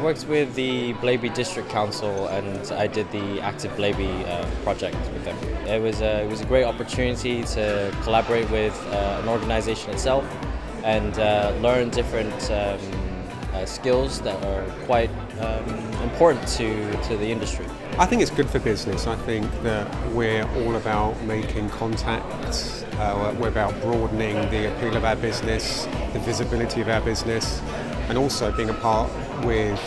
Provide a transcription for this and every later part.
worked with the Blaby District Council and I did the Active Blaby project with them. It was a great opportunity to collaborate with an organisation itself and learn different skills that are quite important to the industry. I think it's good for business. I think that we're all about making contacts. We're about broadening the appeal of our business, the visibility of our business, and also being a part with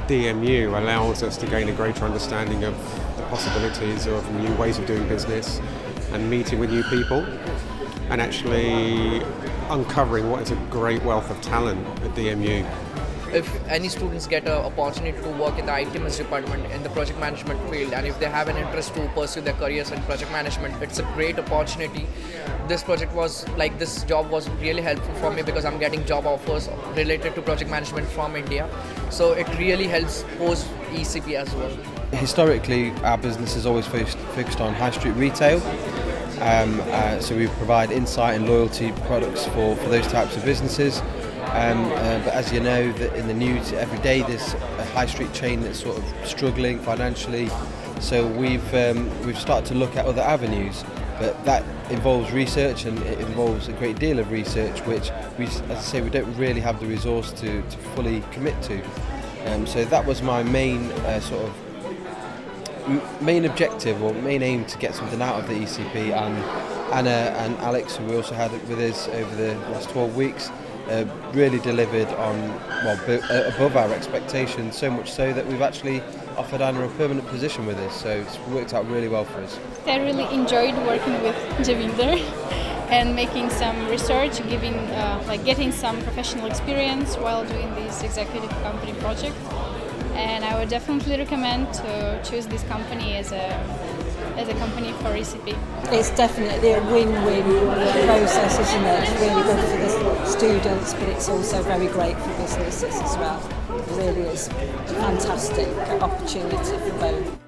DMU allows us to gain a greater understanding of the possibilities of new ways of doing business and meeting with new people and actually uncovering what is a great wealth of talent at DMU. If any students get an opportunity to work in the ITMS department in the project management field, and if they have an interest to pursue their careers in project management, it's a great opportunity. This job was really helpful for me because I'm getting job offers related to project management from India. So it really helps post ECP as well. Historically, our business has always focused on high street retail. So we provide insight and loyalty products for those types of businesses. But as you know, in the news every day there's a high street chain that's sort of struggling financially. So we've started to look at other avenues, but that involves research and it involves a great deal of research, which as I say, we don't really have the resource to fully commit to. So that was my main main objective or main aim to get something out of the ECP, and Anna and Alex, who we also had with us over the last 12 weeks, really delivered on above our expectations, so much so that we've actually offered Anna a permanent position with us, so it's worked out really well for us. I really enjoyed working with Javinder and making some research, getting some professional experience while doing this executive company project. And I would definitely recommend to choose this company as a company for ECP. It's definitely a win-win process, isn't it? It's really good for the students, but it's also very great for businesses as well. It really is a fantastic opportunity for both.